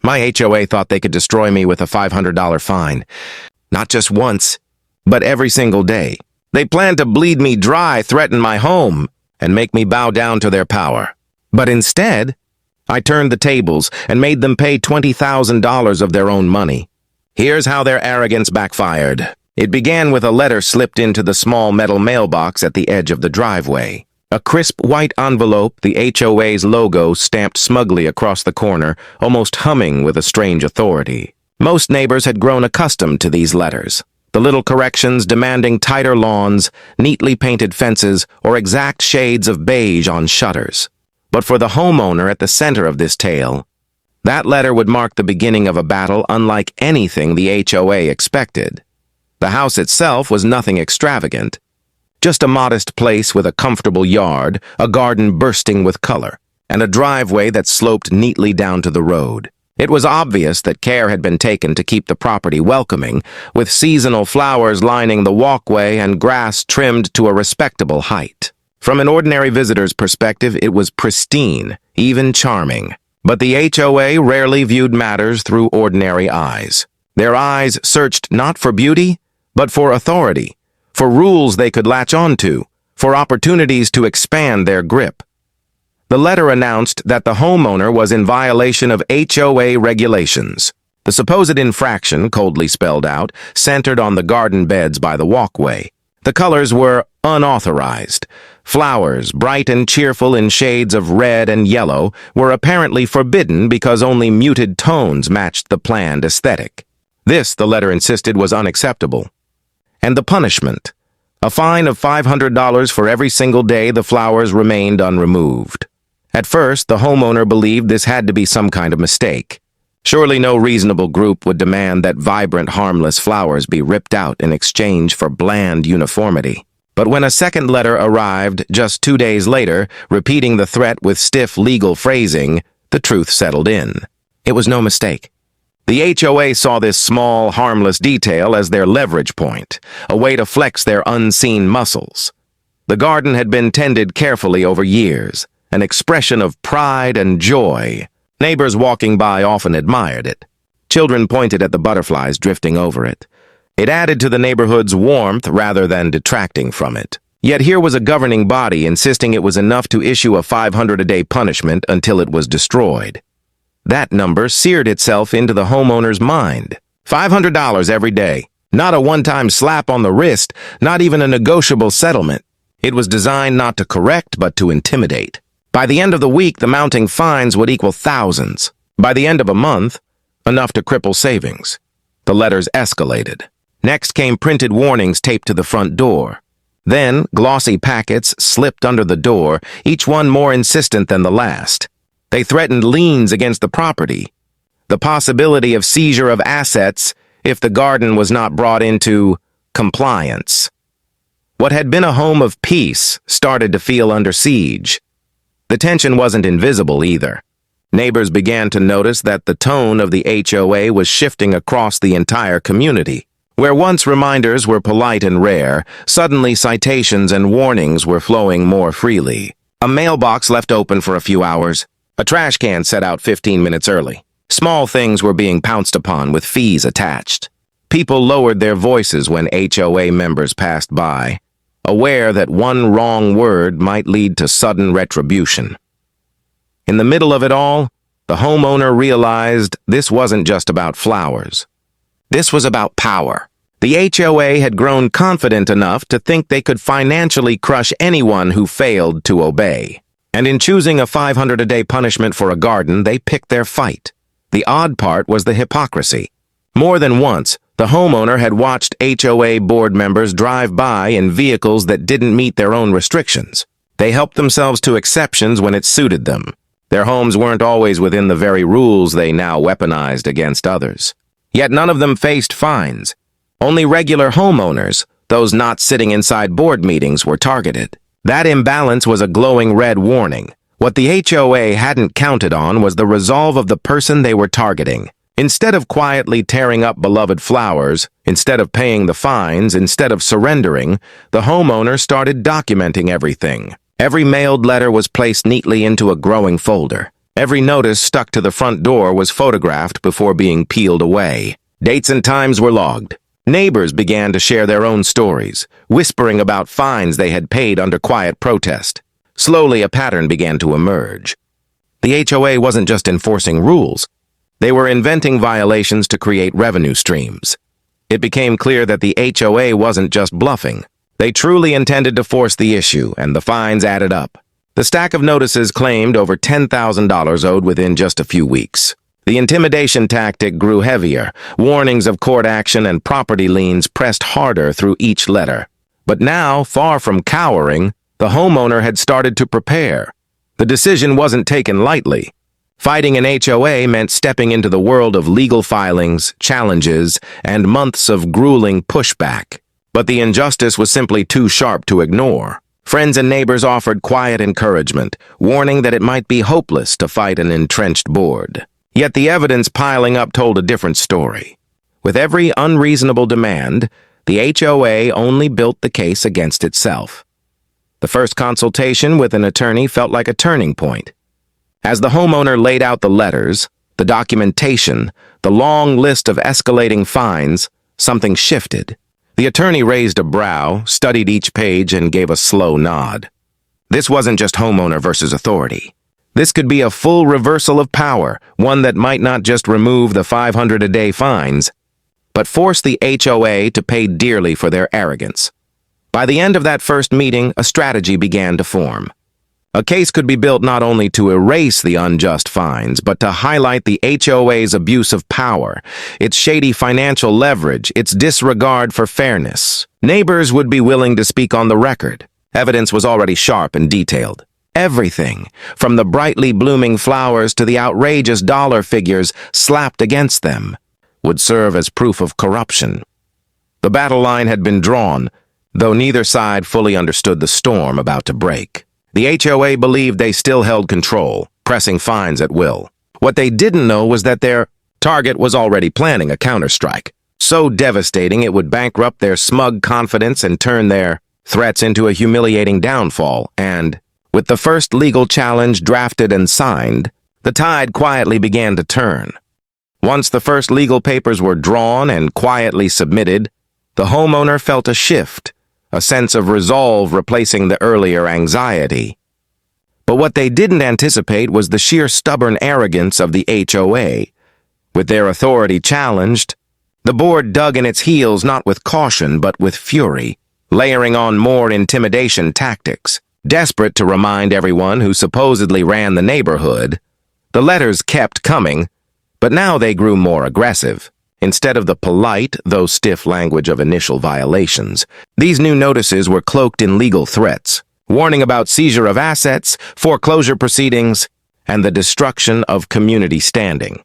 My HOA thought they could destroy me with a $500 fine. Not just once, but every single day. They planned to bleed me dry, threaten my home, and make me bow down to their power. But instead, I turned the tables and made them pay $20,000 of their own money. Here's how their arrogance backfired. It began with a letter slipped into the small metal mailbox at the edge of the driveway. A crisp white envelope, the HOA's logo stamped smugly across the corner, almost humming with a strange authority. Most neighbors had grown accustomed to these letters. The little corrections demanding tighter lawns, neatly painted fences, or exact shades of beige on shutters. But for the homeowner at the center of this tale, that letter would mark the beginning of a battle unlike anything the HOA expected. The house itself was nothing extravagant, just a modest place with a comfortable yard, a garden bursting with color, and a driveway that sloped neatly down to the road. It was obvious that care had been taken to keep the property welcoming, with seasonal flowers lining the walkway and grass trimmed to a respectable height. From an ordinary visitor's perspective, it was pristine, even charming. But the HOA rarely viewed matters through ordinary eyes. Their eyes searched not for beauty, but for authority, for rules they could latch onto, for opportunities to expand their grip. The letter announced that the homeowner was in violation of HOA regulations. The supposed infraction, coldly spelled out, centered on the garden beds by the walkway. The colors were unauthorized. Flowers, bright and cheerful in shades of red and yellow, were apparently forbidden because only muted tones matched the planned aesthetic. This, the letter insisted, was unacceptable. And the punishment: a fine of $500 for every single day the flowers remained unremoved. At first, the homeowner believed this had to be some kind of mistake. Surely no reasonable group would demand that vibrant, harmless flowers be ripped out in exchange for bland uniformity. But when a second letter arrived just 2 days later, repeating the threat with stiff legal phrasing, the truth settled in. It was no mistake. The HOA saw this small, harmless detail as their leverage point, a way to flex their unseen muscles. The garden had been tended carefully over years, an expression of pride and joy. Neighbors walking by often admired it. Children pointed at the butterflies drifting over it. It added to the neighborhood's warmth rather than detracting from it. Yet here was a governing body insisting it was enough to issue a $500-a-day punishment until it was destroyed. That number seared itself into the homeowner's mind. $500 every day. Not a one-time slap on the wrist, not even a negotiable settlement. It was designed not to correct, but to intimidate. By the end of the week, the mounting fines would equal thousands. By the end of a month, enough to cripple savings. The letters escalated. Next came printed warnings taped to the front door. Then, glossy packets slipped under the door, each one more insistent than the last. They threatened liens against the property, the possibility of seizure of assets if the garden was not brought into compliance. What had been a home of peace started to feel under siege. The tension wasn't invisible either. Neighbors began to notice that the tone of the HOA was shifting across the entire community. Where once reminders were polite and rare, suddenly citations and warnings were flowing more freely. A mailbox left open for a few hours. A trash can set out 15 minutes early. Small things were being pounced upon with fees attached. People lowered their voices when HOA members passed by, aware that one wrong word might lead to sudden retribution. In the middle of it all, the homeowner realized this wasn't just about flowers. This was about power. The HOA had grown confident enough to think they could financially crush anyone who failed to obey. And in choosing a $500-a-day punishment for a garden, they picked their fight. The odd part was the hypocrisy. More than once, the homeowner had watched HOA board members drive by in vehicles that didn't meet their own restrictions. They helped themselves to exceptions when it suited them. Their homes weren't always within the very rules they now weaponized against others. Yet none of them faced fines. Only regular homeowners, those not sitting inside board meetings, were targeted. That imbalance was a glowing red warning. What the HOA hadn't counted on was the resolve of the person they were targeting. Instead of quietly tearing up beloved flowers, instead of paying the fines, instead of surrendering, the homeowner started documenting everything. Every mailed letter was placed neatly into a growing folder. Every notice stuck to the front door was photographed before being peeled away. Dates and times were logged. Neighbors began to share their own stories, whispering about fines they had paid under quiet protest. Slowly, a pattern began to emerge. The HOA wasn't just enforcing rules. They were inventing violations to create revenue streams. It became clear that the HOA wasn't just bluffing. They truly intended to force the issue, and the fines added up. The stack of notices claimed over $10,000 owed within just a few weeks. The intimidation tactic grew heavier. Warnings of court action and property liens pressed harder through each letter. But now, far from cowering, the homeowner had started to prepare. The decision wasn't taken lightly. Fighting an HOA meant stepping into the world of legal filings, challenges, and months of grueling pushback. But the injustice was simply too sharp to ignore. Friends and neighbors offered quiet encouragement, warning that it might be hopeless to fight an entrenched board. Yet the evidence piling up told a different story. With every unreasonable demand, the HOA only built the case against itself. The first consultation with an attorney felt like a turning point. As the homeowner laid out the letters, the documentation, the long list of escalating fines, something shifted. The attorney raised a brow, studied each page, and gave a slow nod. This wasn't just homeowner versus authority. This could be a full reversal of power, one that might not just remove the $500-a-day fines, but force the HOA to pay dearly for their arrogance. By the end of that first meeting, a strategy began to form. A case could be built not only to erase the unjust fines, but to highlight the HOA's abuse of power, its shady financial leverage, its disregard for fairness. Neighbors would be willing to speak on the record. Evidence was already sharp and detailed. Everything, from the brightly blooming flowers to the outrageous dollar figures slapped against them, would serve as proof of corruption. The battle line had been drawn, though neither side fully understood the storm about to break. The HOA believed they still held control, pressing fines at will. What they didn't know was that their target was already planning a counterstrike, so devastating it would bankrupt their smug confidence and turn their threats into a humiliating downfall. And, with the first legal challenge drafted and signed, the tide quietly began to turn. Once the first legal papers were drawn and quietly submitted, the homeowner felt a shift, a sense of resolve replacing the earlier anxiety. But what they didn't anticipate was the sheer stubborn arrogance of the HOA. With their authority challenged, the board dug in its heels not with caution but with fury, layering on more intimidation tactics. Desperate to remind everyone who supposedly ran the neighborhood, the letters kept coming, but now they grew more aggressive. Instead of the polite, though stiff language of initial violations, these new notices were cloaked in legal threats, warning about seizure of assets, foreclosure proceedings, and the destruction of community standing.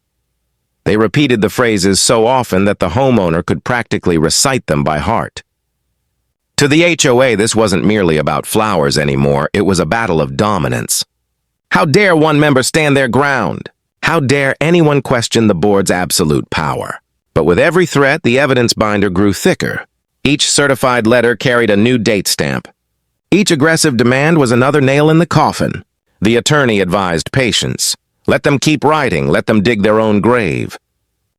They repeated the phrases so often that the homeowner could practically recite them by heart. To the HOA, this wasn't merely about flowers anymore, it was a battle of dominance. How dare one member stand their ground? How dare anyone question the board's absolute power? But with every threat, the evidence binder grew thicker. Each certified letter carried a new date stamp. Each aggressive demand was another nail in the coffin. The attorney advised patience. Let them keep writing, let them dig their own grave.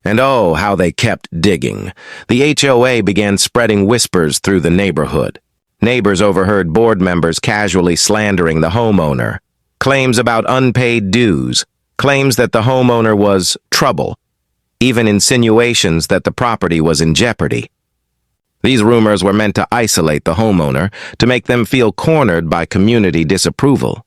And oh, how they kept digging. The HOA began spreading whispers through the neighborhood. Neighbors overheard board members casually slandering the homeowner. Claims about unpaid dues. Claims that the homeowner was trouble. Even insinuations that the property was in jeopardy. These rumors were meant to isolate the homeowner, to make them feel cornered by community disapproval.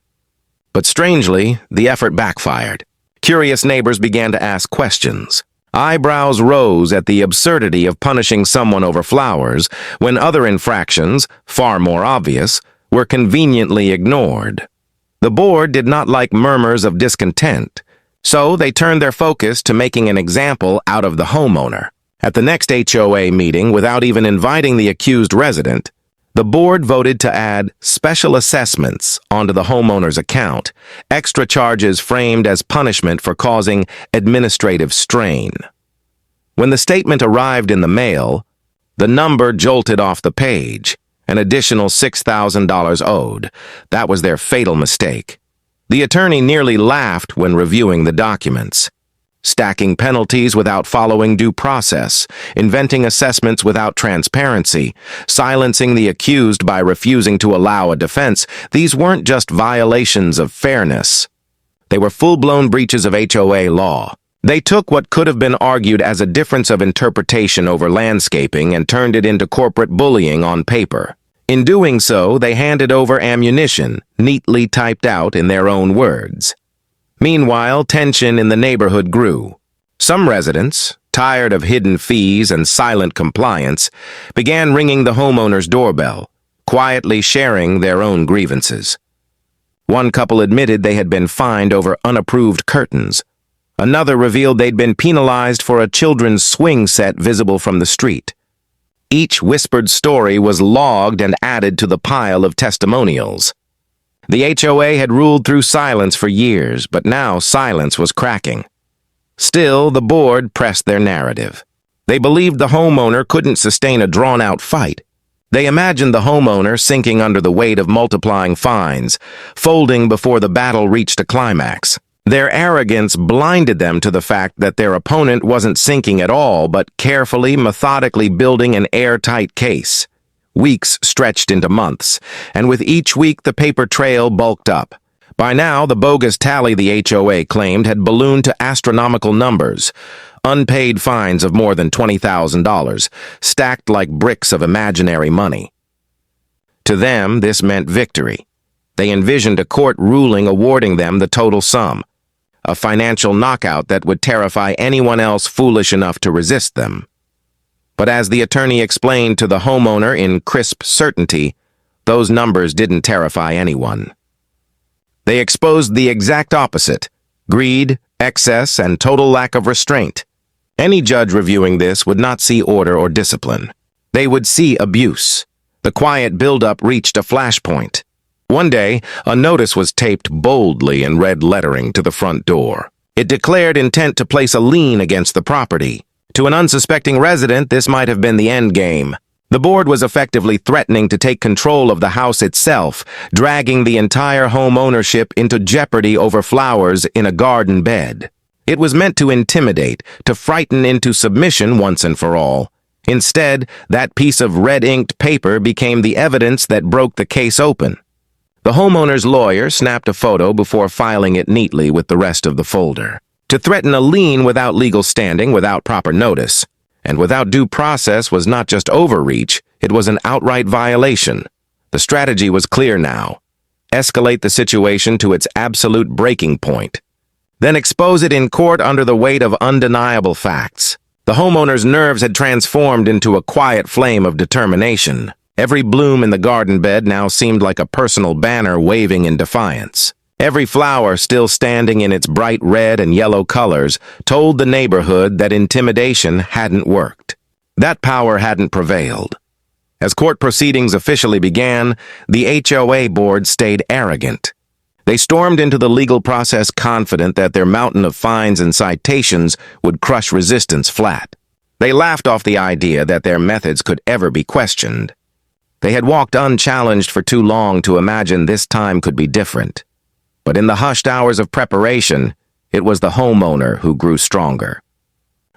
But strangely, the effort backfired. Curious neighbors began to ask questions. Eyebrows rose at the absurdity of punishing someone over flowers when other infractions, far more obvious, were conveniently ignored. The board did not like murmurs of discontent, so they turned their focus to making an example out of the homeowner. At the next HOA meeting, without even inviting the accused resident, the board voted to add special assessments onto the homeowner's account, extra charges framed as punishment for causing administrative strain. When the statement arrived in the mail, the number jolted off the page, an additional $6,000 owed. That was their fatal mistake. The attorney nearly laughed when reviewing the documents. Stacking penalties without following due process, inventing assessments without transparency, silencing the accused by refusing to allow a defense, these weren't just violations of fairness. They were full-blown breaches of HOA law. They took what could have been argued as a difference of interpretation over landscaping and turned it into corporate bullying on paper. In doing so, they handed over ammunition, neatly typed out in their own words. Meanwhile, tension in the neighborhood grew. Some residents, tired of hidden fees and silent compliance, began ringing the homeowner's doorbell, quietly sharing their own grievances. One couple admitted they had been fined over unapproved curtains. Another revealed they'd been penalized for a children's swing set visible from the street. Each whispered story was logged and added to the pile of testimonials. The HOA had ruled through silence for years, but now silence was cracking. Still, the board pressed their narrative. They believed the homeowner couldn't sustain a drawn-out fight. They imagined the homeowner sinking under the weight of multiplying fines, folding before the battle reached a climax. Their arrogance blinded them to the fact that their opponent wasn't sinking at all, but carefully, methodically building an airtight case. Weeks stretched into months, and with each week the paper trail bulked up. By now, the bogus tally the HOA claimed had ballooned to astronomical numbers. Unpaid fines of more than $20,000, stacked like bricks of imaginary money. To them, this meant victory. They envisioned a court ruling awarding them the total sum, a financial knockout that would terrify anyone else foolish enough to resist them. But as the attorney explained to the homeowner in crisp certainty, those numbers didn't terrify anyone. They exposed the exact opposite: greed, excess, and total lack of restraint. Any judge reviewing this would not see order or discipline. They would see abuse. The quiet buildup reached a flashpoint. One day, a notice was taped boldly in red lettering to the front door. It declared intent to place a lien against the property. To an unsuspecting resident, this might have been the end game. The board was effectively threatening to take control of the house itself, dragging the entire home ownership into jeopardy over flowers in a garden bed. It was meant to intimidate, to frighten into submission once and for all. Instead, that piece of red-inked paper became the evidence that broke the case open. The homeowner's lawyer snapped a photo before filing it neatly with the rest of the folder. To threaten a lien without legal standing, without proper notice, and without due process was not just overreach, it was an outright violation. The strategy was clear now. Escalate the situation to its absolute breaking point. Then expose it in court under the weight of undeniable facts. The homeowner's nerves had transformed into a quiet flame of determination. Every bloom in the garden bed now seemed like a personal banner waving in defiance. Every flower, still standing in its bright red and yellow colors, told the neighborhood that intimidation hadn't worked. That power hadn't prevailed. As court proceedings officially began, the HOA board stayed arrogant. They stormed into the legal process confident that their mountain of fines and citations would crush resistance flat. They laughed off the idea that their methods could ever be questioned. They had walked unchallenged for too long to imagine this time could be different. But in the hushed hours of preparation, it was the homeowner who grew stronger.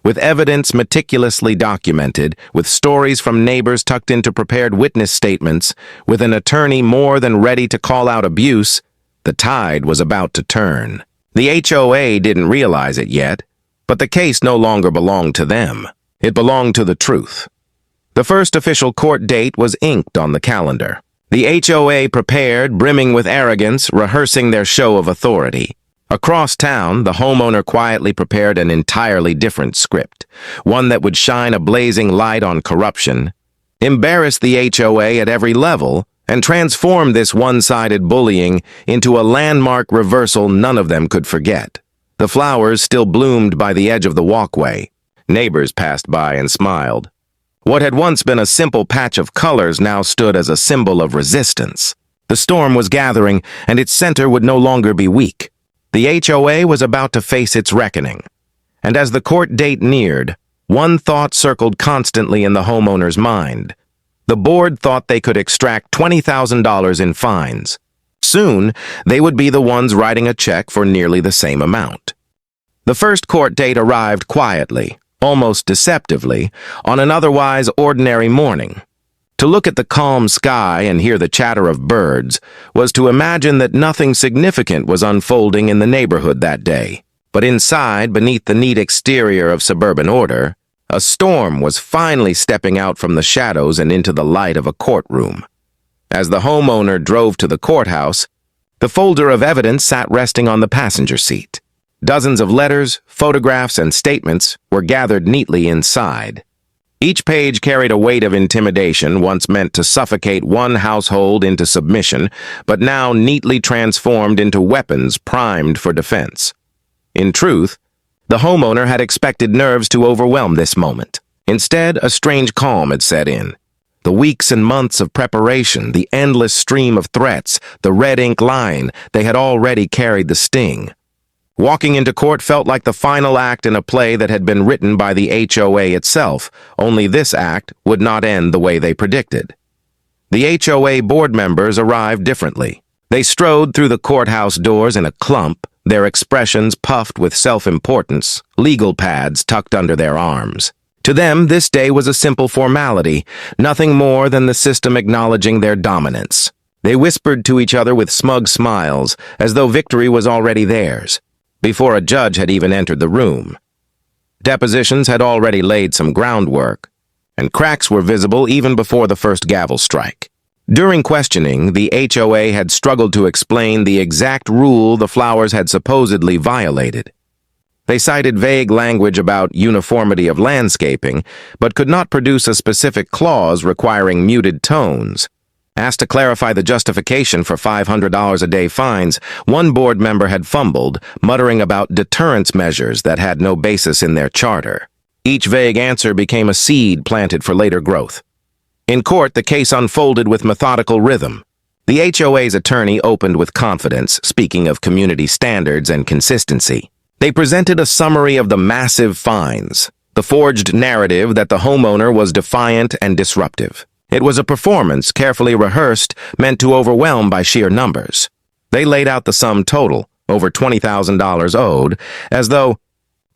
With evidence meticulously documented, with stories from neighbors tucked into prepared witness statements, with an attorney more than ready to call out abuse, the tide was about to turn. The HOA didn't realize it yet, but the case no longer belonged to them. It belonged to the truth. The first official court date was inked on the calendar. The HOA prepared, brimming with arrogance, rehearsing their show of authority. Across town, the homeowner quietly prepared an entirely different script, one that would shine a blazing light on corruption, embarrass the HOA at every level, and transform this one-sided bullying into a landmark reversal none of them could forget. The flowers still bloomed by the edge of the walkway. Neighbors passed by and smiled. What had once been a simple patch of colors now stood as a symbol of resistance. The storm was gathering, and its center would no longer be weak. The HOA was about to face its reckoning. And as the court date neared, one thought circled constantly in the homeowner's mind. The board thought they could extract $20,000 in fines. Soon, they would be the ones writing a check for nearly the same amount. The first court date arrived quietly, almost deceptively, on an otherwise ordinary morning. To look at the calm sky and hear the chatter of birds was to imagine that nothing significant was unfolding in the neighborhood that day. But inside, beneath the neat exterior of suburban order, a storm was finally stepping out from the shadows and into the light of a courtroom. As the homeowner drove to the courthouse, the folder of evidence sat resting on the passenger seat. Dozens of letters, photographs, and statements were gathered neatly inside. Each page carried a weight of intimidation once meant to suffocate one household into submission, but now neatly transformed into weapons primed for defense. In truth, the homeowner had expected nerves to overwhelm this moment. Instead, a strange calm had set in. The weeks and months of preparation, the endless stream of threats, the red ink line, they had already carried the sting. Walking into court felt like the final act in a play that had been written by the HOA itself, only this act would not end the way they predicted. The HOA board members arrived differently. They strode through the courthouse doors in a clump, their expressions puffed with self-importance, legal pads tucked under their arms. To them, this day was a simple formality, nothing more than the system acknowledging their dominance. They whispered to each other with smug smiles, as though victory was already theirs, before a judge had even entered the room. Depositions had already laid some groundwork, and cracks were visible even before the first gavel strike. During questioning, the HOA had struggled to explain the exact rule the Flowers had supposedly violated. They cited vague language about uniformity of landscaping, but could not produce a specific clause requiring muted tones. Asked to clarify the justification for $500 a day fines, one board member had fumbled, muttering about deterrence measures that had no basis in their charter. Each vague answer became a seed planted for later growth. In court, the case unfolded with methodical rhythm. The HOA's attorney opened with confidence, speaking of community standards and consistency. They presented a summary of the massive fines, the forged narrative that the homeowner was defiant and disruptive. It was a performance, carefully rehearsed, meant to overwhelm by sheer numbers. They laid out the sum total, over $20,000 owed, as though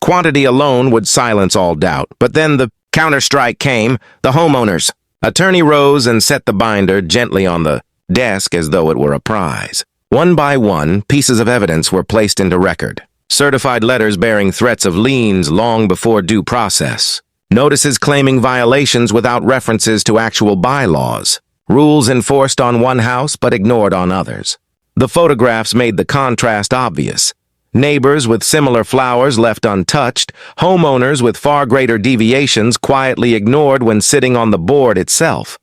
quantity alone would silence all doubt. But then the counterstrike came, the homeowners. Attorney rose and set the binder gently on the desk as though it were a prize. One by one, pieces of evidence were placed into record. Certified letters bearing threats of liens long before due process. Notices claiming violations without references to actual bylaws. Rules enforced on one house but ignored on others. The photographs made the contrast obvious. Neighbors with similar flowers left untouched, homeowners with far greater deviations quietly ignored when sitting on the board itself.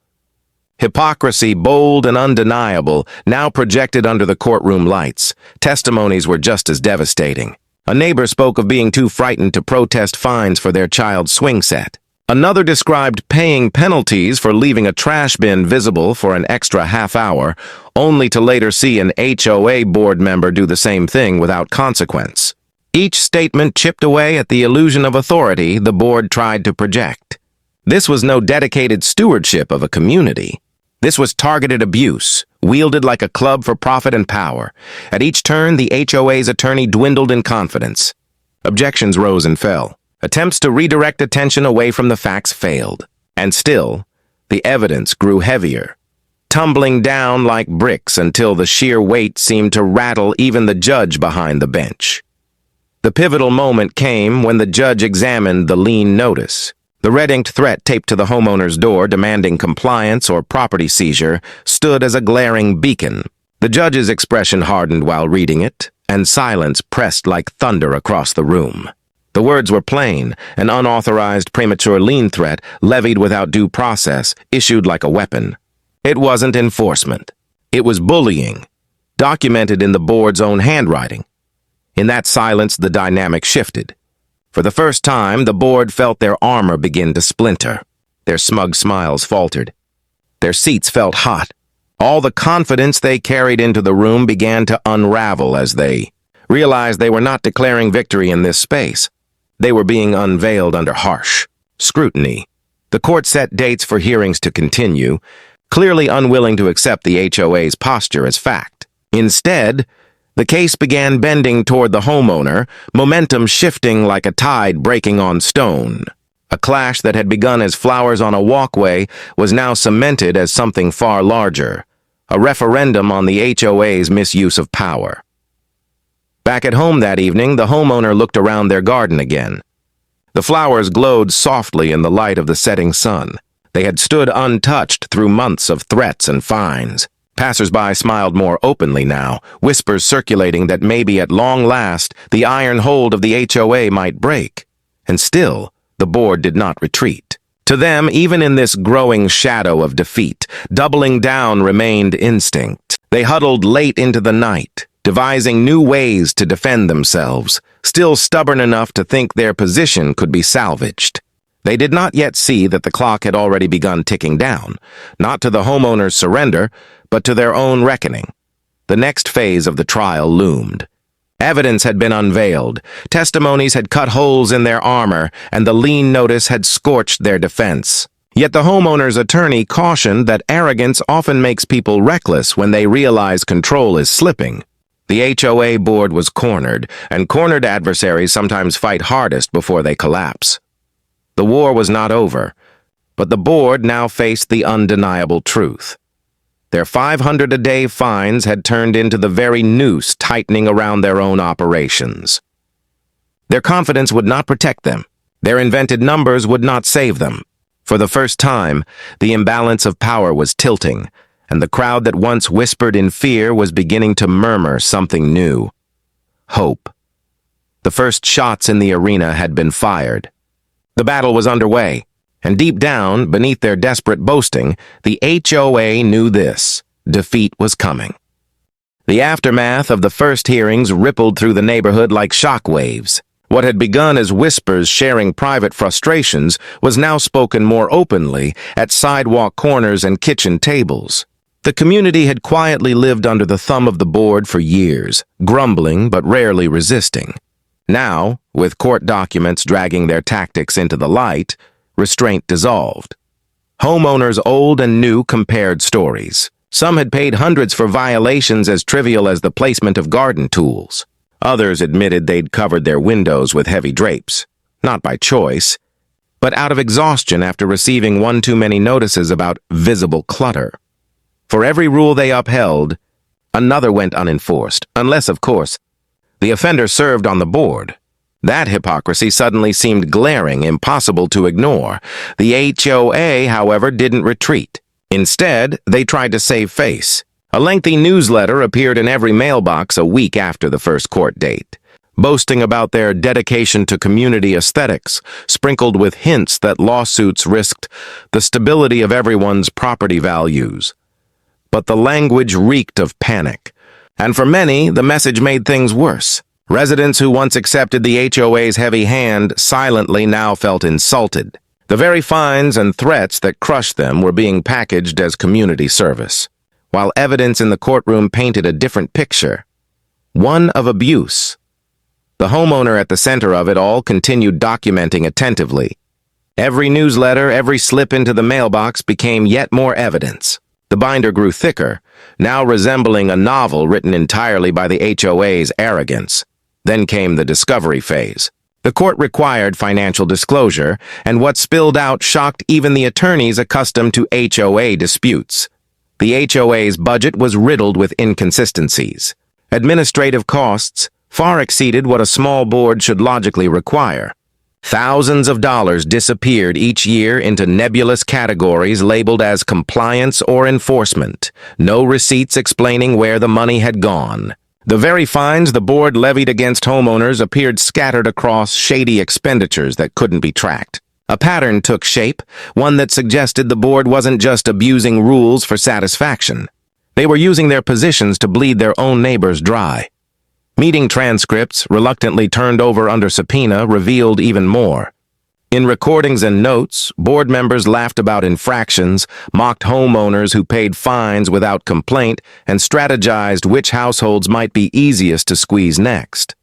Hypocrisy, bold and undeniable, now projected under the courtroom lights. Testimonies were just as devastating. A neighbor spoke of being too frightened to protest fines for their child's swing set. Another described paying penalties for leaving a trash bin visible for an extra half hour, only to later see an HOA board member do the same thing without consequence. Each statement chipped away at the illusion of authority the board tried to project. This was no dedicated stewardship of a community. This was targeted abuse, wielded like a club for profit and power. At each turn, the HOA's attorney dwindled in confidence. Objections rose and fell. Attempts to redirect attention away from the facts failed. And still, the evidence grew heavier, tumbling down like bricks until the sheer weight seemed to rattle even the judge behind the bench. The pivotal moment came when the judge examined the lien notice. The red-inked threat taped to the homeowner's door demanding compliance or property seizure stood as a glaring beacon. The judge's expression hardened while reading it, and silence pressed like thunder across the room. The words were plain, an unauthorized premature lien threat levied without due process, issued like a weapon. It wasn't enforcement. It was bullying, documented in the board's own handwriting. In that silence, the dynamic shifted. For the first time, the board felt their armor begin to splinter. Their smug smiles faltered. Their seats felt hot. All the confidence they carried into the room began to unravel as they realized they were not declaring victory in this space. They were being unveiled under harsh scrutiny. The court set dates for hearings to continue, clearly unwilling to accept the HOA's posture as fact. Instead, the case began bending toward the homeowner, momentum shifting like a tide breaking on stone. A clash that had begun as flowers on a walkway was now cemented as something far larger, a referendum on the HOA's misuse of power. Back at home that evening, the homeowner looked around their garden again. The flowers glowed softly in the light of the setting sun. They had stood untouched through months of threats and fines. Passers-by smiled more openly now, whispers circulating that maybe at long last the iron hold of the HOA might break. And still, the board did not retreat. To them, even in this growing shadow of defeat, doubling down remained instinct. They huddled late into the night, devising new ways to defend themselves, still stubborn enough to think their position could be salvaged. They did not yet see that the clock had already begun ticking down, not to the homeowner's surrender, but to their own reckoning. The next phase of the trial loomed. Evidence had been unveiled, testimonies had cut holes in their armor, and the lien notice had scorched their defense. Yet the homeowner's attorney cautioned that arrogance often makes people reckless when they realize control is slipping. The HOA board was cornered, and cornered adversaries sometimes fight hardest before they collapse. The war was not over, but the board now faced the undeniable truth. Their $500-a-day fines had turned into the very noose tightening around their own operations. Their confidence would not protect them. Their invented numbers would not save them. For the first time, the imbalance of power was tilting, and the crowd that once whispered in fear was beginning to murmur something new. Hope. The first shots in the arena had been fired. The battle was underway. And deep down, beneath their desperate boasting, the HOA knew this: defeat was coming. The aftermath of the first hearings rippled through the neighborhood like shockwaves. What had begun as whispers sharing private frustrations was now spoken more openly at sidewalk corners and kitchen tables. The community had quietly lived under the thumb of the board for years, grumbling but rarely resisting. Now, with court documents dragging their tactics into the light, restraint dissolved. Homeowners old and new compared stories. Some had paid hundreds for violations as trivial as the placement of garden tools. Others admitted they'd covered their windows with heavy drapes, not by choice, but out of exhaustion after receiving one too many notices about visible clutter. For every rule they upheld, another went unenforced, unless, of course, the offender served on the board. That hypocrisy suddenly seemed glaring, impossible to ignore. The HOA, however, didn't retreat. Instead, they tried to save face. A lengthy newsletter appeared in every mailbox a week after the first court date, boasting about their dedication to community aesthetics, sprinkled with hints that lawsuits risked the stability of everyone's property values. But the language reeked of panic, and for many, the message made things worse. Residents who once accepted the HOA's heavy hand silently now felt insulted. The very fines and threats that crushed them were being packaged as community service, while evidence in the courtroom painted a different picture, one of abuse. The homeowner at the center of it all continued documenting attentively. Every newsletter, every slip into the mailbox became yet more evidence. The binder grew thicker, now resembling a novel written entirely by the HOA's arrogance. Then came the discovery phase. The court required financial disclosure, and what spilled out shocked even the attorneys accustomed to HOA disputes. The HOA's budget was riddled with inconsistencies. Administrative costs far exceeded what a small board should logically require. Thousands of dollars disappeared each year into nebulous categories labeled as compliance or enforcement, no receipts explaining where the money had gone. The very fines the board levied against homeowners appeared scattered across shady expenditures that couldn't be tracked. A pattern took shape, one that suggested the board wasn't just abusing rules for satisfaction. They were using their positions to bleed their own neighbors dry. Meeting transcripts, reluctantly turned over under subpoena, revealed even more. In recordings and notes, board members laughed about infractions, mocked homeowners who paid fines without complaint, and strategized which households might be easiest to squeeze next.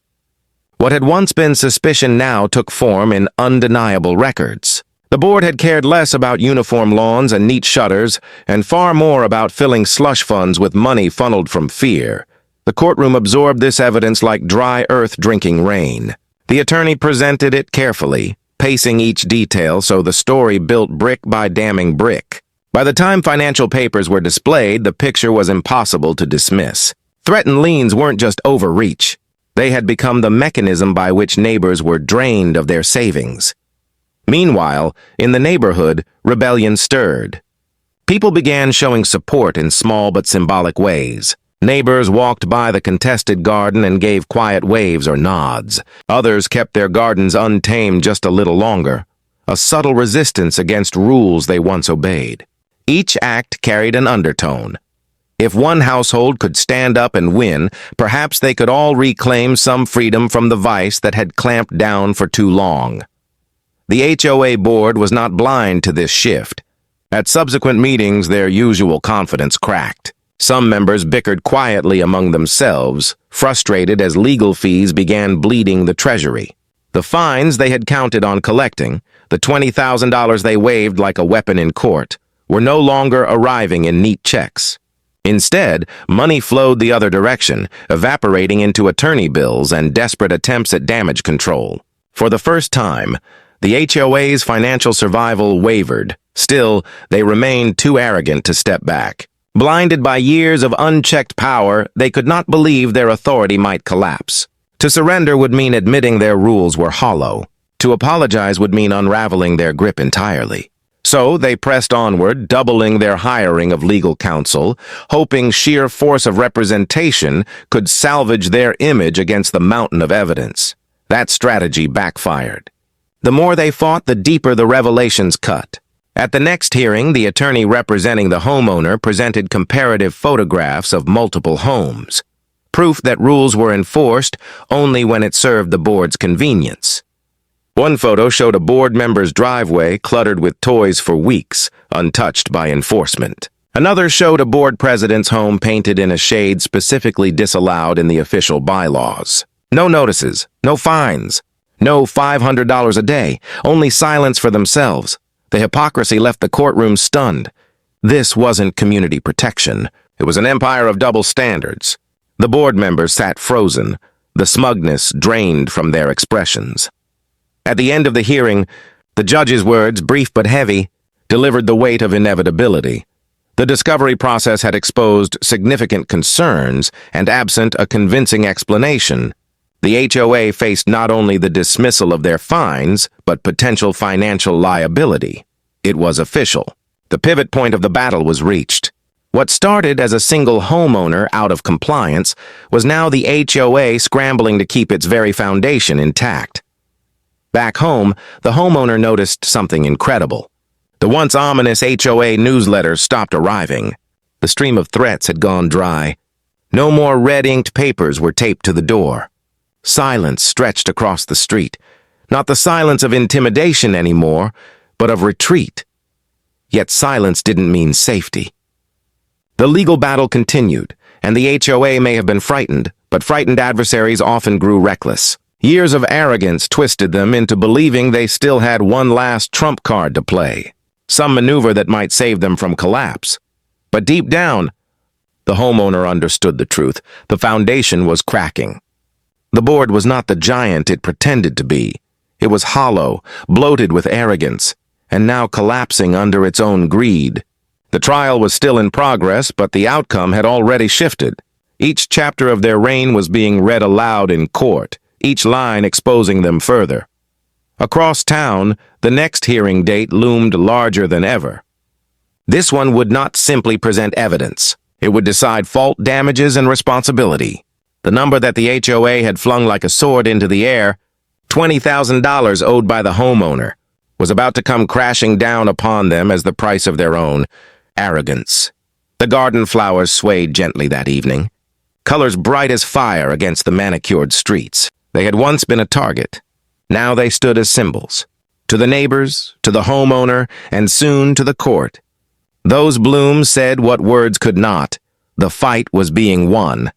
What had once been suspicion now took form in undeniable records. The board had cared less about uniform lawns and neat shutters, and far more about filling slush funds with money funneled from fear. The courtroom absorbed this evidence like dry earth drinking rain. The attorney presented it carefully, pacing each detail so the story built brick by damning brick. By the time financial papers were displayed, the picture was impossible to dismiss. Threatened liens weren't just overreach. They had become the mechanism by which neighbors were drained of their savings. Meanwhile, in the neighborhood, rebellion stirred. People began showing support in small but symbolic ways. Neighbors walked by the contested garden and gave quiet waves or nods. Others kept their gardens untamed just a little longer, a subtle resistance against rules they once obeyed. Each act carried an undertone. If one household could stand up and win, perhaps they could all reclaim some freedom from the vice that had clamped down for too long. The HOA board was not blind to this shift. At subsequent meetings, their usual confidence cracked. Some members bickered quietly among themselves, frustrated as legal fees began bleeding the treasury. The fines they had counted on collecting, the $20,000 they waved like a weapon in court, were no longer arriving in neat checks. Instead, money flowed the other direction, evaporating into attorney bills and desperate attempts at damage control. For the first time, the HOA's financial survival wavered. Still, they remained too arrogant to step back. Blinded by years of unchecked power, they could not believe their authority might collapse. To surrender would mean admitting their rules were hollow. To apologize would mean unraveling their grip entirely. So they pressed onward, doubling their hiring of legal counsel, hoping sheer force of representation could salvage their image against the mountain of evidence. That strategy backfired. The more they fought, the deeper the revelations cut. At the next hearing, the attorney representing the homeowner presented comparative photographs of multiple homes, proof that rules were enforced only when it served the board's convenience. One photo showed a board member's driveway cluttered with toys for weeks, untouched by enforcement. Another showed a board president's home painted in a shade specifically disallowed in the official bylaws. No notices, no fines, no $500 a day, only silence for themselves. The hypocrisy left the courtroom stunned. This wasn't community protection. It was an empire of double standards. The board members sat frozen, the smugness drained from their expressions. At the end of the hearing, the judge's words, brief but heavy, delivered the weight of inevitability. The discovery process had exposed significant concerns, and absent a convincing explanation, the HOA faced not only the dismissal of their fines, but potential financial liability. It was official. The pivot point of the battle was reached. What started as a single homeowner out of compliance was now the HOA scrambling to keep its very foundation intact. Back home, the homeowner noticed something incredible. The once ominous HOA newsletters stopped arriving. The stream of threats had gone dry. No more red-inked papers were taped to the door. Silence stretched across the street. Not the silence of intimidation anymore, but of retreat. Yet silence didn't mean safety. The legal battle continued, and the HOA may have been frightened, but frightened adversaries often grew reckless. Years of arrogance twisted them into believing they still had one last trump card to play, some maneuver that might save them from collapse. But deep down, the homeowner understood the truth. The foundation was cracking. The board was not the giant it pretended to be. It was hollow, bloated with arrogance, and now collapsing under its own greed. The trial was still in progress, but the outcome had already shifted. Each chapter of their reign was being read aloud in court, each line exposing them further. Across town, the next hearing date loomed larger than ever. This one would not simply present evidence. It would decide fault, damages, and responsibility. The number that the HOA had flung like a sword into the air, $20,000 owed by the homeowner, was about to come crashing down upon them as the price of their own arrogance. The garden flowers swayed gently that evening, colors bright as fire against the manicured streets. They had once been a target. Now they stood as symbols. To the neighbors, to the homeowner, and soon to the court. Those blooms said what words could not. The fight was being won.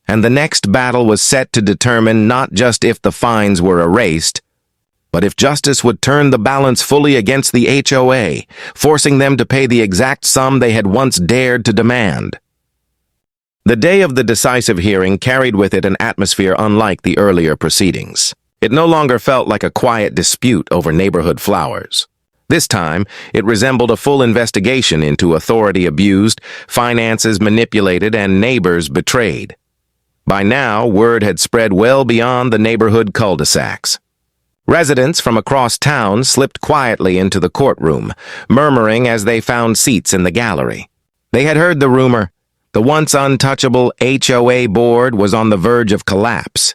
And the next battle was set to determine not just if the fines were erased, but if justice would turn the balance fully against the HOA, forcing them to pay the exact sum they had once dared to demand. The day of the decisive hearing carried with it an atmosphere unlike the earlier proceedings. It no longer felt like a quiet dispute over neighborhood flowers. This time, it resembled a full investigation into authority abused, finances manipulated, and neighbors betrayed. By now, word had spread well beyond the neighborhood cul-de-sacs. Residents from across town slipped quietly into the courtroom, murmuring as they found seats in the gallery. They had heard the rumor. The once untouchable HOA board was on the verge of collapse.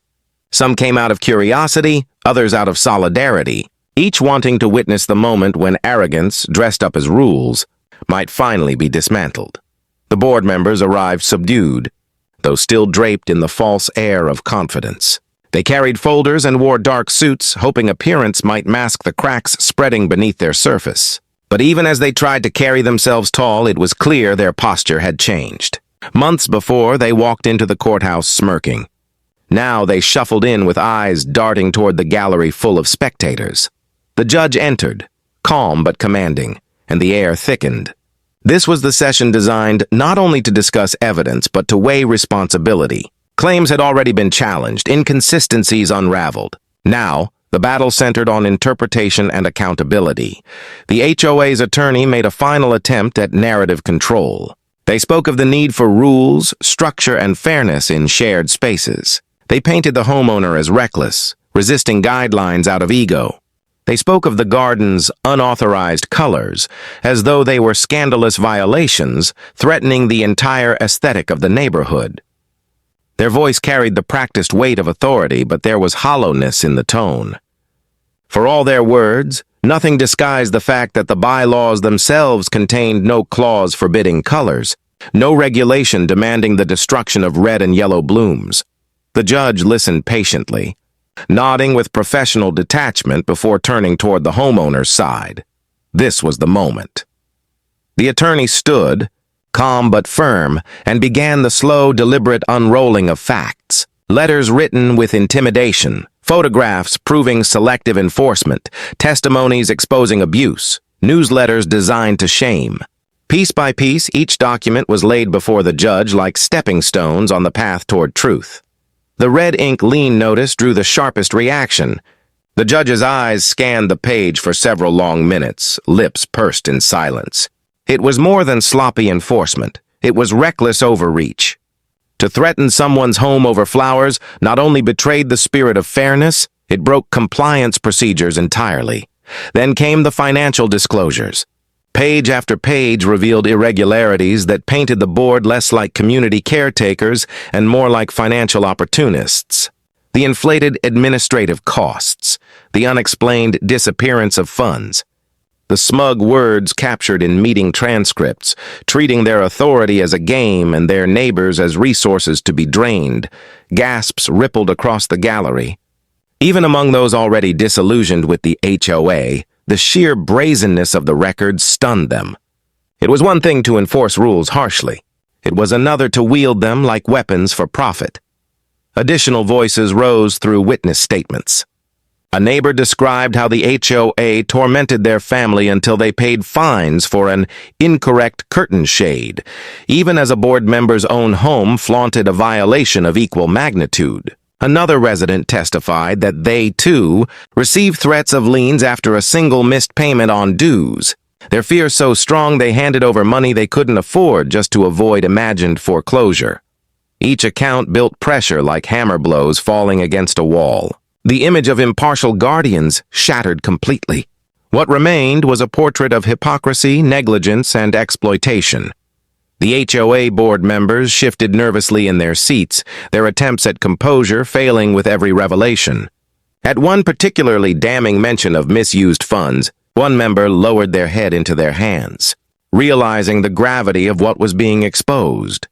Some came out of curiosity, others out of solidarity, each wanting to witness the moment when arrogance, dressed up as rules, might finally be dismantled. The board members arrived subdued, though still draped in the false air of confidence. They carried folders and wore dark suits, hoping appearance might mask the cracks spreading beneath their surface. But even as they tried to carry themselves tall, it was clear their posture had changed. Months before, they walked into the courthouse smirking. Now they shuffled in with eyes darting toward the gallery full of spectators. The judge entered, calm but commanding, and the air thickened. This was the session designed not only to discuss evidence, but to weigh responsibility. Claims had already been challenged, inconsistencies unraveled. Now, the battle centered on interpretation and accountability. The HOA's attorney made a final attempt at narrative control. They spoke of the need for rules, structure, and fairness in shared spaces. They painted the homeowner as reckless, resisting guidelines out of ego. They spoke of the garden's unauthorized colors, as though they were scandalous violations, threatening the entire aesthetic of the neighborhood. Their voice carried the practiced weight of authority, but there was hollowness in the tone. For all their words, nothing disguised the fact that the bylaws themselves contained no clause forbidding colors, no regulation demanding the destruction of red and yellow blooms. The judge listened patiently, nodding with professional detachment before turning toward the homeowner's side. This was the moment. The attorney stood, calm but firm, and began the slow, deliberate unrolling of facts. Letters written with intimidation, photographs proving selective enforcement, testimonies exposing abuse, newsletters designed to shame. Piece by piece, each document was laid before the judge like stepping stones on the path toward truth. The red ink lien notice drew the sharpest reaction. The judge's eyes scanned the page for several long minutes, lips pursed in silence. It was more than sloppy enforcement. It was reckless overreach. To threaten someone's home over flowers not only betrayed the spirit of fairness, it broke compliance procedures entirely. Then came the financial disclosures. Page after page revealed irregularities that painted the board less like community caretakers and more like financial opportunists. The inflated administrative costs, the unexplained disappearance of funds, the smug words captured in meeting transcripts, treating their authority as a game and their neighbors as resources to be drained. Gasps rippled across the gallery. Even among those already disillusioned with the HOA, the sheer brazenness of the record stunned them. It was one thing to enforce rules harshly. It was another to wield them like weapons for profit. Additional voices rose through witness statements. A neighbor described how the HOA tormented their family until they paid fines for an incorrect curtain shade, even as a board member's own home flaunted a violation of equal magnitude. Another resident testified that they, too, received threats of liens after a single missed payment on dues. Their fear so strong they handed over money they couldn't afford just to avoid imagined foreclosure. Each account built pressure like hammer blows falling against a wall. The image of impartial guardians shattered completely. What remained was a portrait of hypocrisy, negligence, and exploitation. The HOA board members shifted nervously in their seats, their attempts at composure failing with every revelation. At one particularly damning mention of misused funds, one member lowered their head into their hands, realizing the gravity of what was being exposed.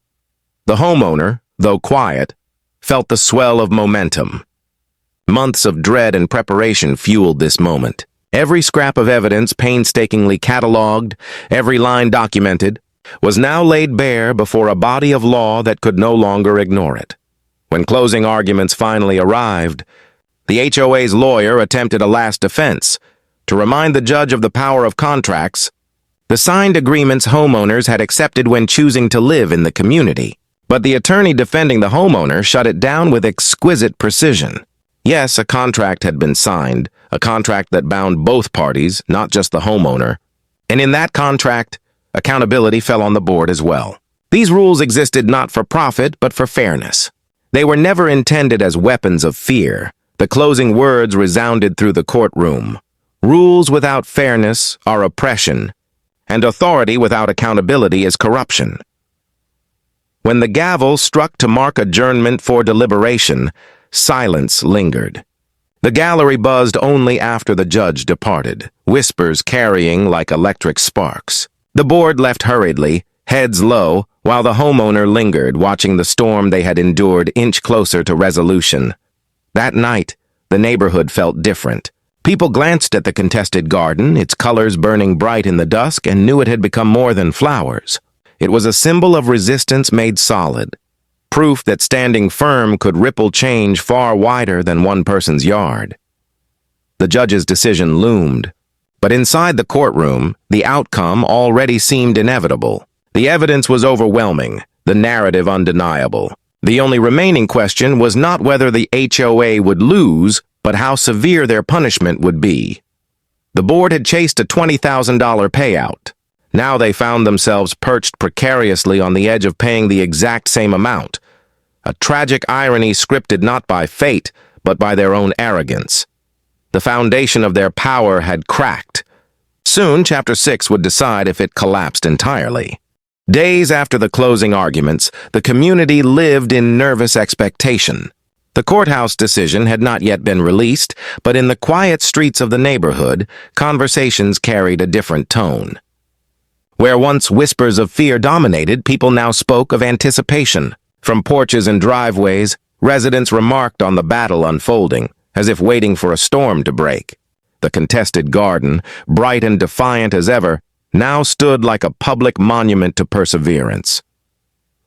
The homeowner, though quiet, felt the swell of momentum. Months of dread and preparation fueled this moment. Every scrap of evidence painstakingly cataloged, every line documented, was now laid bare before a body of law that could no longer ignore it. When closing arguments finally arrived, the HOA's lawyer attempted a last defense to remind the judge of the power of contracts, the signed agreements homeowners had accepted when choosing to live in the community. But the attorney defending the homeowner shut it down with exquisite precision. Yes, a contract had been signed, a contract that bound both parties, not just the homeowner. And in that contract, accountability fell on the board as well. These rules existed not for profit, but for fairness. They were never intended as weapons of fear. The closing words resounded through the courtroom. Rules without fairness are oppression, and authority without accountability is corruption. When the gavel struck to mark adjournment for deliberation, silence lingered. The gallery buzzed only after the judge departed, whispers carrying like electric sparks. The board left hurriedly, heads low, while the homeowner lingered, watching the storm they had endured inch closer to resolution. That night, the neighborhood felt different. People glanced at the contested garden, its colors burning bright in the dusk, and knew it had become more than flowers. It was a symbol of resistance made solid, proof that standing firm could ripple change far wider than one person's yard. The judge's decision loomed, but inside the courtroom, the outcome already seemed inevitable. The evidence was overwhelming, the narrative undeniable. The only remaining question was not whether the HOA would lose, but how severe their punishment would be. The board had chased a $20,000 payout. Now they found themselves perched precariously on the edge of paying the exact same amount. A tragic irony scripted not by fate, but by their own arrogance. The foundation of their power had cracked. Soon, Chapter 6 would decide if it collapsed entirely. Days after the closing arguments, the community lived in nervous expectation. The courthouse decision had not yet been released, but in the quiet streets of the neighborhood, conversations carried a different tone. Where once whispers of fear dominated, people now spoke of anticipation. From porches and driveways, residents remarked on the battle unfolding, as if waiting for a storm to break. The contested garden, bright and defiant as ever, now stood like a public monument to perseverance.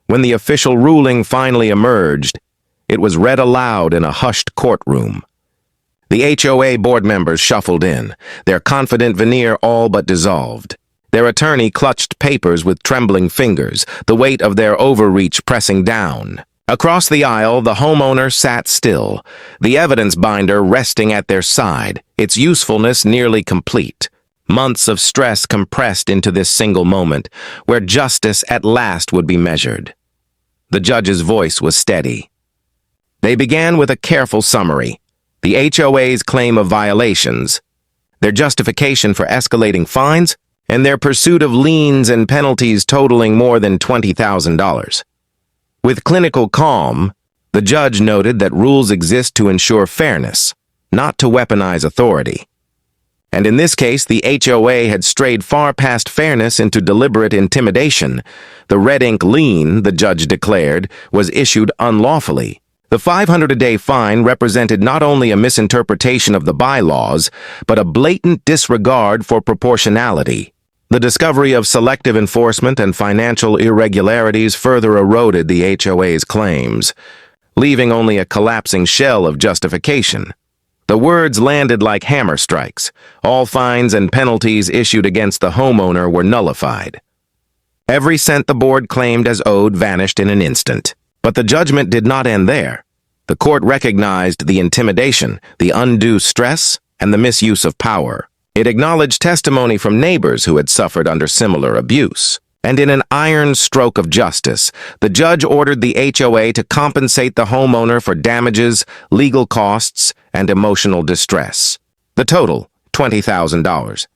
When the official ruling finally emerged, it was read aloud in a hushed courtroom. The HOA board members shuffled in, their confident veneer all but dissolved. Their attorney clutched papers with trembling fingers, the weight of their overreach pressing down. Across the aisle, the homeowner sat still, the evidence binder resting at their side, its usefulness nearly complete. Months of stress compressed into this single moment, where justice at last would be measured. The judge's voice was steady. They began with a careful summary. The HOA's claim of violations, their justification for escalating fines, and their pursuit of liens and penalties totaling more than $20,000. With clinical calm, the judge noted that rules exist to ensure fairness, not to weaponize authority. And in this case, the HOA had strayed far past fairness into deliberate intimidation. The red ink lien, the judge declared, was issued unlawfully. The $500 fine represented not only a misinterpretation of the bylaws, but a blatant disregard for proportionality. The discovery of selective enforcement and financial irregularities further eroded the HOA's claims, leaving only a collapsing shell of justification. The words landed like hammer strikes. All fines and penalties issued against the homeowner were nullified. Every cent the board claimed as owed vanished in an instant. But the judgment did not end there. The court recognized the intimidation, the undue stress, and the misuse of power. It acknowledged testimony from neighbors who had suffered under similar abuse. And in an iron stroke of justice, the judge ordered the HOA to compensate the homeowner for damages, legal costs, and emotional distress. The total, $20,000.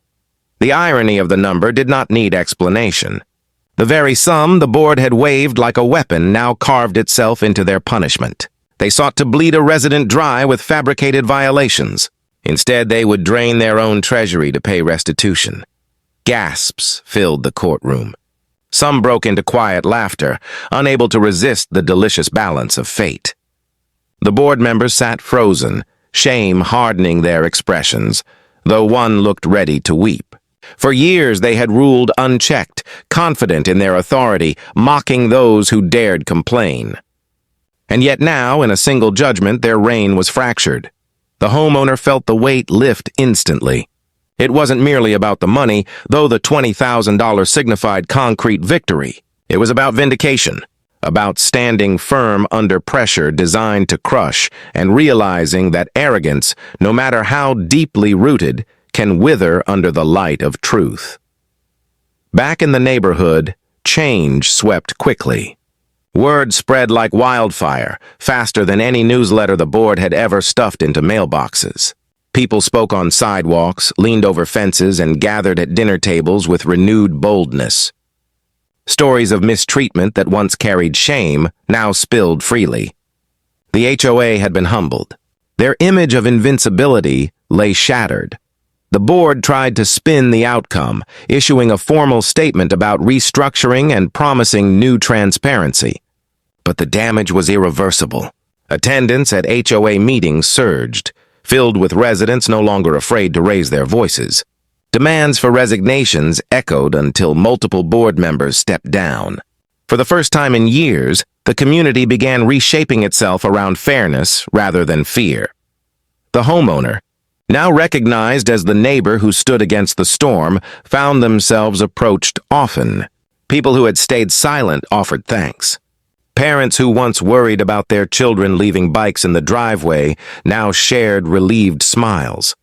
The irony of the number did not need explanation. The very sum the board had waved like a weapon now carved itself into their punishment. They sought to bleed a resident dry with fabricated violations. Instead, they would drain their own treasury to pay restitution. Gasps filled the courtroom. Some broke into quiet laughter, unable to resist the delicious balance of fate. The board members sat frozen, shame hardening their expressions, though one looked ready to weep. For years they had ruled unchecked, confident in their authority, mocking those who dared complain. And yet now, in a single judgment, their reign was fractured. The homeowner felt the weight lift instantly. It wasn't merely about the money, though the $20,000 signified concrete victory. It was about vindication, about standing firm under pressure designed to crush and realizing that arrogance, no matter how deeply rooted, can wither under the light of truth. Back in the neighborhood, change swept quickly. Word spread like wildfire, faster than any newsletter the board had ever stuffed into mailboxes. People spoke on sidewalks, leaned over fences, and gathered at dinner tables with renewed boldness. Stories of mistreatment that once carried shame now spilled freely. The HOA had been humbled. Their image of invincibility lay shattered. The board tried to spin the outcome, issuing a formal statement about restructuring and promising new transparency. But the damage was irreversible. Attendance at HOA meetings surged, filled with residents no longer afraid to raise their voices. Demands for resignations echoed until multiple board members stepped down. For the first time in years, the community began reshaping itself around fairness rather than fear. The homeowner, now recognized as the neighbor who stood against the storm, found themselves approached often. People who had stayed silent offered thanks. Parents who once worried about their children leaving bikes in the driveway now shared relieved smiles.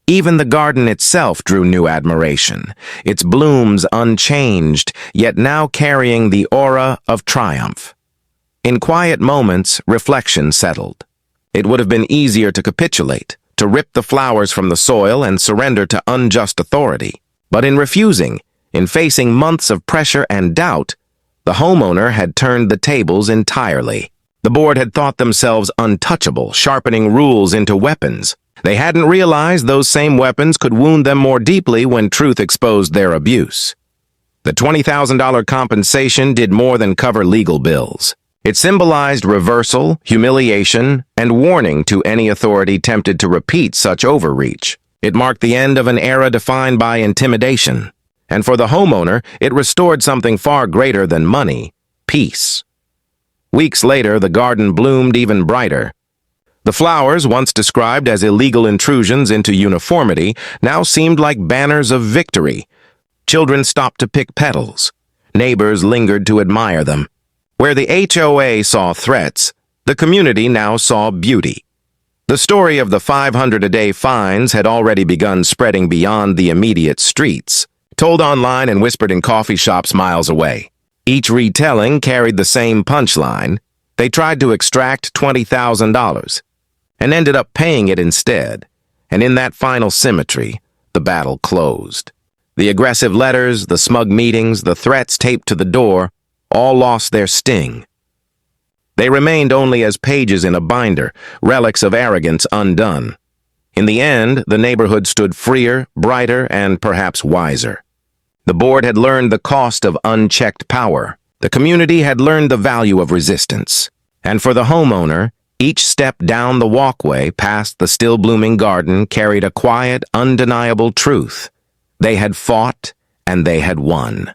Even the garden itself drew new admiration, its blooms unchanged, yet now carrying the aura of triumph. In quiet moments, reflection settled. It would have been easier to capitulate, to rip the flowers from the soil and surrender to unjust authority. But in refusing, in facing months of pressure and doubt, the homeowner had turned the tables entirely. The board had thought themselves untouchable, sharpening rules into weapons. They hadn't realized those same weapons could wound them more deeply when truth exposed their abuse. The $20,000 compensation did more than cover legal bills. It symbolized reversal, humiliation, and warning to any authority tempted to repeat such overreach. It marked the end of an era defined by intimidation. And for the homeowner, it restored something far greater than money: peace. Weeks later, the garden bloomed even brighter. The flowers, once described as illegal intrusions into uniformity, now seemed like banners of victory. Children stopped to pick petals. Neighbors lingered to admire them. Where the HOA saw threats, the community now saw beauty. The story of the $500-a-day fines had already begun spreading beyond the immediate streets, told online and whispered in coffee shops miles away. Each retelling carried the same punchline. They tried to extract $20,000 and ended up paying it instead. And in that final symmetry, the battle closed. The aggressive letters, the smug meetings, the threats taped to the door, all lost their sting. They remained only as pages in a binder, relics of arrogance undone. In the end, the neighborhood stood freer, brighter, and perhaps wiser. The board had learned the cost of unchecked power. The community had learned the value of resistance. And for the homeowner, each step down the walkway past the still-blooming garden carried a quiet, undeniable truth. They had fought, and they had won.